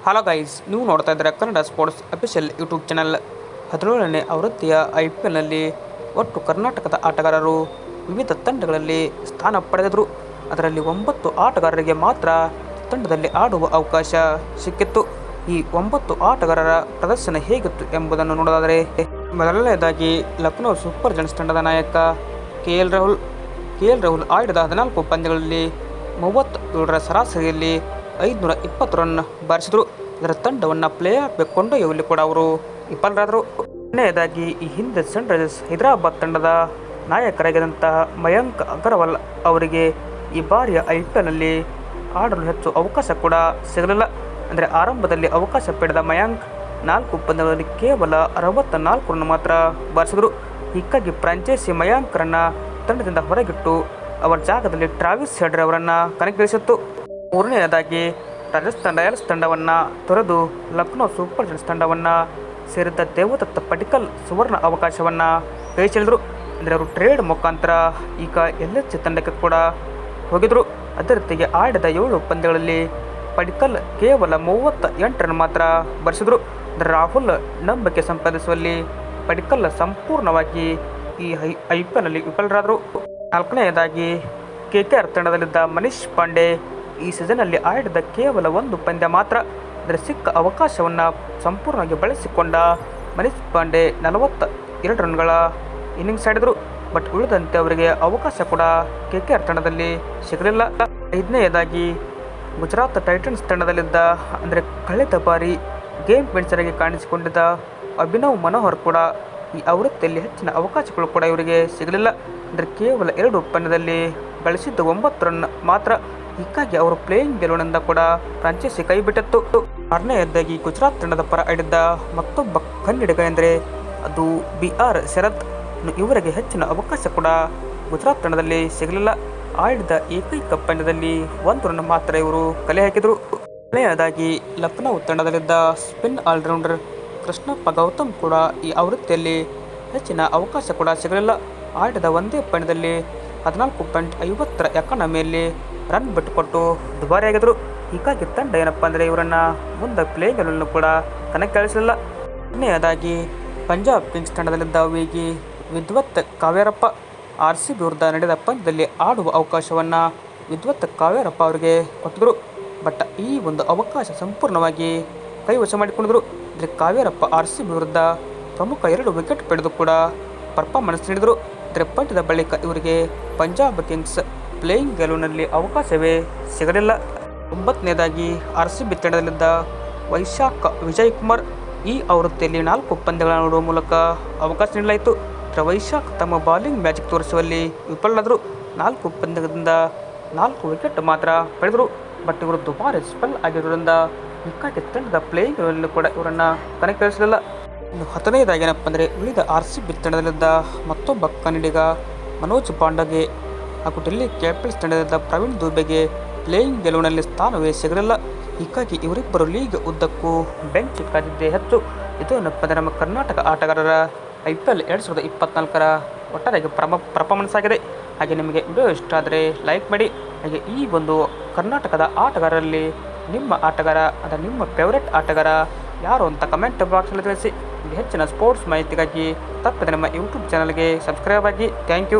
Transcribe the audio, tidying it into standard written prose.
Hello guys, ನೀವು ನೋಡ್ತಾ ಇದ್ದೀರಾ Kannada sports official YouTube channel. 17ನೇ ಆವೃತ್ತಿಯ IPLನಲ್ಲಿ ಒಟ್ಟು ಕರ್ನಾಟಕದ ಆಟಗಾರರು ವಿವಿಧ ತಂಡಗಳಲ್ಲಿ ಸ್ಥಾನ ಪಡೆದಿದ್ದರು. ಅದರಲ್ಲಿ 9 ಆಟಗಾರರಿಗೆ ಮಾತ್ರ ತಂಡದಲ್ಲಿ ಆಡುವ ಅವಕಾಶ ಸಿಕ್ಕಿತ್ತು. ಈ 9 ಆಟಗಾರರ ಪ್ರದರ್ಶನ ಹೇಗಿತ್ತು ಎಂಬುದನ್ನು ನೋಡೋದಾದರೆ, ಮೊದಲನೆಯದಾಗಿ ಲಕ್ನೋ ಸೂಪರ್ ಜೈಂಟ್ಸ್ ತಂಡದ ನಾಯಕ KL ರಾಹುಲ್ ಆಡಿದ 14 ಪಂದ್ಯಗಳಲ್ಲಿ 37ರ ಸರಾಸರಿಯಲ್ಲಿ 520 ರನ್ ಬಾರಿಸಿದರು. ಇದರ ತಂಡವನ್ನು ಪ್ಲೇ ಆಫ್ಗೆ ಕೊಂಡೊಯ್ಯುವಲ್ಲಿ ಕೂಡ ಅವರು ವಿಫಲರಾದರು. ಎರಡನೆಯದಾಗಿ, ಈ ಹಿಂದೆ ಸನ್ರೈಸರ್ಸ್ ಹೈದರಾಬಾದ್ ತಂಡದ ನಾಯಕರಾಗಿದ್ದಂತಹ ಮಯಾಂಕ್ ಅಗರ್ವಾಲ್ ಅವರಿಗೆ ಈ ಬಾರಿಯ IPLನಲ್ಲಿ ಆಡಲು ಹೆಚ್ಚು ಅವಕಾಶ ಕೂಡ ಸಿಗಲಿಲ್ಲ. ಅಂದರೆ ಆರಂಭದಲ್ಲಿ ಅವಕಾಶ ಪಡೆದ ಮಯಾಂಕ್ 4 ಪಂದ್ಯಗಳಲ್ಲಿ ಕೇವಲ 64 ರನ್ ಮಾತ್ರ ಬಾರಿಸಿದರು. ಹೀಗಾಗಿ ಫ್ರಾಂಚೈಸಿ ಮಯಾಂಕ್ರನ್ನು ತಂಡದಿಂದ ಹೊರಗಿಟ್ಟು ಅವರ ಜಾಗದಲ್ಲಿ ಟ್ರಾವಿಸ್ ಹೆಡ್ ಅವರನ್ನು ಕಣಕ್ಕಿಳಿಸಿತ್ತು. ಮೂರನೆಯದಾಗಿ, ರಾಜಸ್ಥಾನ್ ರಾಯಲ್ಸ್ ತಂಡವನ್ನು ತೊರೆದು ಲಕ್ನೋ ಸೂಪರ್ ಜೈಂಟ್ಸ್ ತಂಡವನ್ನು ಸೇರಿದ್ದ ದೇವದತ್ತ ಪಡಿಕ್ಕಲ್ ಸುವರ್ಣ ಅವಕಾಶವನ್ನು ಕೈ ಚೆಲ್ಲಿದರು. ಅಂದರೆ ಅವರು ಟ್ರೇಡ್ ಮುಖಾಂತರ ಈಗ LHC ತಂಡಕ್ಕೆ ಕೂಡ ಹೋಗಿದ್ದರು. ಅದೇ ರೀತಿಗೆ ಆಡಿದ 7 ಪಂದ್ಯಗಳಲ್ಲಿ ಪಡಿಕ್ಕಲ್ ಕೇವಲ 38 ರನ್ ಮಾತ್ರ ಬಾರಿಸಿದರು. ರಾಹುಲ್ ನಂಬಿಕೆ ಸಂಪಾದಿಸುವಲ್ಲಿ ಪಡಿಕ್ಕಲ್ ಸಂಪೂರ್ಣವಾಗಿ ಈ IPLನಲ್ಲಿ ವಿಫಲರಾದರು. ನಾಲ್ಕನೆಯದಾಗಿ, KKR ತಂಡದಲ್ಲಿದ್ದ ಮನೀಶ್ ಪಾಂಡೆ ಈ ಸೀಸನ್ನಲ್ಲಿ ಆಡಿದ ಕೇವಲ 1 ಪಂದ್ಯ ಮಾತ್ರ. ಅಂದರೆ ಸಿಕ್ಕ ಅವಕಾಶವನ್ನು ಸಂಪೂರ್ಣವಾಗಿ ಬಳಸಿಕೊಂಡ ಮನೀಶ್ ಪಾಂಡೆ 42 ರನ್ಗಳ ಇನ್ನಿಂಗ್ಸ್ ಆಡಿದರು. ಬಟ್ ಉಳಿದಂತೆ ಅವರಿಗೆ ಅವಕಾಶ ಕೂಡ KKR ತಂಡದಲ್ಲಿ ಸಿಗಲಿಲ್ಲ. ಐದನೆಯದಾಗಿ, ಗುಜರಾತ್ ಟೈಟನ್ಸ್ ತಂಡದಲ್ಲಿದ್ದ ಅಂದರೆ ಕಳೆದ ಬಾರಿ ಗೇಮ್ ಪಿನ್ಸರ್ ಆಗಿ ಕಾಣಿಸಿಕೊಂಡಿದ್ದ ಅಭಿನವ್ ಮನೋಹರ್ ಕೂಡ ಈ ಆವೃತ್ತಿಯಲ್ಲಿ ಹೆಚ್ಚಿನ ಅವಕಾಶಗಳು ಕೂಡ ಇವರಿಗೆ ಸಿಗಲಿಲ್ಲ. ಅಂದರೆ ಕೇವಲ 2 ಪಂದ್ಯದಲ್ಲಿ ಗಳಿಸಿದ್ದು 9 ರನ್ ಮಾತ್ರ. ಹೀಗಾಗಿ ಅವರು ಪ್ಲೇಯಿಂಗ್ ಗೆಲುವಿನಿಂದ ಕೂಡ ಫ್ರಾಂಚೈಸಿ ಕೈಬಿಟ್ಟಿತ್ತು. ಆರನೆಯದಾಗಿ, ಗುಜರಾತ್ ತಂಡದ ಪರ ಆಡಿದ್ದ ಮತ್ತೊಬ್ಬ ಕನ್ನಡಿಗ ಎಂದರೆ ಅದು BR ಶರತ್. ಇವರಿಗೆ ಹೆಚ್ಚಿನ ಅವಕಾಶ ಕೂಡ ಗುಜರಾತ್ ತಂಡದಲ್ಲಿ ಸಿಗಲಿಲ್ಲ. ಆಡಿದ ಏಕೈಕ ಪಂದ್ಯದಲ್ಲಿ 1 ರನ್ ಮಾತ್ರ ಇವರು ಕಲೆ ಹಾಕಿದರು. ಕೊನೆಯದಾಗಿ, ಲಕ್ನೋ ತಂಡದಲ್ಲಿದ್ದ ಸ್ಪಿನ್ ಆಲ್ರೌಂಡರ್ ಕೃಷ್ಣಪ್ಪ ಗೌತಮ್ ಕೂಡ ಈ ಆವೃತ್ತಿಯಲ್ಲಿ ಹೆಚ್ಚಿನ ಅವಕಾಶ ಕೂಡ ಸಿಗಲಿಲ್ಲ. ಆಡಿದ ಒಂದೇ ಪಂದ್ಯದಲ್ಲಿ 14.50ರ ಎಕಾನಮಿಯಲ್ಲಿ ರನ್ ಬಿಟ್ಟುಕೊಟ್ಟು ದುಬಾರಿಯಾಗಿದ್ದರು. ಹೀಗಾಗಿ ತಂಡ ಏನಪ್ಪ ಅಂದರೆ ಇವರನ್ನು ಮುಂದೆ ಪ್ಲೇಗಳನ್ನು ಕೂಡ ಕಣಕ್ಕಿಳಿಸಲಿಲ್ಲ. ಕೊನೆಯದಾಗಿ, ಪಂಜಾಬ್ ಕಿಂಗ್ಸ್ ತಂಡದಲ್ಲಿದ್ದ ವೇಗಿ ವಿದ್ವತ್ ಕಾವೇರಪ್ಪ RCB ವಿರುದ್ಧ ನಡೆದ ಪಂದ್ಯದಲ್ಲಿ ಆಡುವ ಅವಕಾಶವನ್ನು ವಿದ್ವತ್ ಕಾವೇರಪ್ಪ ಅವರಿಗೆ ಕೊಟ್ಟಿದ್ದರು. ಬಟ್ ಈ ಒಂದು ಅವಕಾಶ ಸಂಪೂರ್ಣವಾಗಿ ಕೈವಶ ಮಾಡಿಕೊಂಡಿದ್ದರು. ಅಂದರೆ ಕಾವೇರಪ್ಪ RCB ವಿರುದ್ಧ ಪ್ರಮುಖ 2 ವಿಕೆಟ್ ಪಡೆದು ಕೂಡ ಪರ್ಫಾರ್ಮೆನ್ಸ್ ನೀಡಿದರು. ಅಂದರೆ ಪಂದ್ಯದ ಬಳಿಕ ಇವರಿಗೆ ಪಂಜಾಬ್ ಕಿಂಗ್ಸ್ ಪ್ಲೇಯಿಂಗ್ ಗೆಲುವಿನಲ್ಲಿ ಅವಕಾಶವೇ ಸಿಗಲಿಲ್ಲ. 9ನೇದಾಗಿ, RCB ತಂಡದಲ್ಲಿದ್ದ ವೈಶಾಖ್ ವಿಜಯ್ ಕುಮಾರ್ ಈ ಆವೃತ್ತಿಯಲ್ಲಿ 4 ಪಂದ್ಯಗಳನ್ನು ಆಡುವ ಮೂಲಕ ಅವಕಾಶ ನೀಡಲಾಯಿತು. ವೈಶಾಖ್ ತಮ್ಮ ಬಾಲಿಂಗ್ ಮ್ಯಾಜಿಕ್ ತೋರಿಸುವಲ್ಲಿ ವಿಫಲರಾದರು. 4 ಪಂದ್ಯದಿಂದ 4 ವಿಕೆಟ್ ಮಾತ್ರ ಪಡೆದರು. ಬಟ್ ಇವರು ದುಬಾರಿ ಸ್ಪೆಲ್ ಆಗಿರುವುದರಿಂದ ಹೀಗಾಗಿ ತಂಡದ ಪ್ಲೇಯಿಂಗ್ ಗೆಲುವಿನಲ್ಲಿ ಕೂಡ ಇವರನ್ನು ಕಣಕ್ಕಿಳಿಸಲಿಲ್ಲ. ಇನ್ನು 10ನೇದಾಗಿ ಏನಪ್ಪ ಅಂದರೆ, ಉಳಿದ RCB ತಂಡದಲ್ಲಿದ್ದ ಮತ್ತೊಬ್ಬ ಕನ್ನಡಿಗ ಮನೋಜ್ ಪಾಂಡಗೆ ಹಾಗೂ ಡೆಲ್ಲಿ ಕ್ಯಾಪಿಟಲ್ಸ್ ತಂಡದಿಂದ ಪ್ರವೀಣ್ ದುಬೆಗೆ ಪ್ಲೇಯಿಂಗ್ ಗೆಲುವಿನಲ್ಲಿ ಸ್ಥಾನವೇ ಸಿಗಲಿಲ್ಲ. ಹೀಗಾಗಿ ಇವರಿಬ್ಬರು ಲೀಗ್ ಉದ್ದಕ್ಕೂ ಬೆಂಚ್ ಕಾದಿದ್ದೇ ಹೆಚ್ಚು. ಇದು ಏನಪ್ಪ ಅಂದರೆ ನಮ್ಮ ಕರ್ನಾಟಕ ಆಟಗಾರರ IPL 2024ರ ಒಟ್ಟಾರೆಯಾಗಿ ಪರ್ಫಾರ್ಮೆನ್ಸ್ ಆಗಿದೆ. ಹಾಗೆ ನಿಮಗೆ ವಿಡಿಯೋ ಇಷ್ಟ ಆದರೆ ಲೈಕ್ ಮಾಡಿ. ಹಾಗೆ ಈ ಒಂದು ಕರ್ನಾಟಕದ ಆಟಗಾರರಲ್ಲಿ ನಿಮ್ಮ ಆಟಗಾರ ಅಂದರೆ ನಿಮ್ಮ ಫೇವ್ರೆಟ್ ಆಟಗಾರ ಯಾರು ಅಂತ ಕಮೆಂಟ್ ಬಾಕ್ಸಲ್ಲಿ ತಿಳಿಸಿ. ಹೆಚ್ಚಿನ ಸ್ಪೋರ್ಟ್ಸ್ ಮಾಹಿತಿಗಾಗಿ ತಪ್ಪದೆ ನಮ್ಮ ಯೂಟ್ಯೂಬ್ ಚಾನಲ್ಗೆ ಸಬ್ಸ್ಕ್ರೈಬ್ ಆಗಿ. Thank you.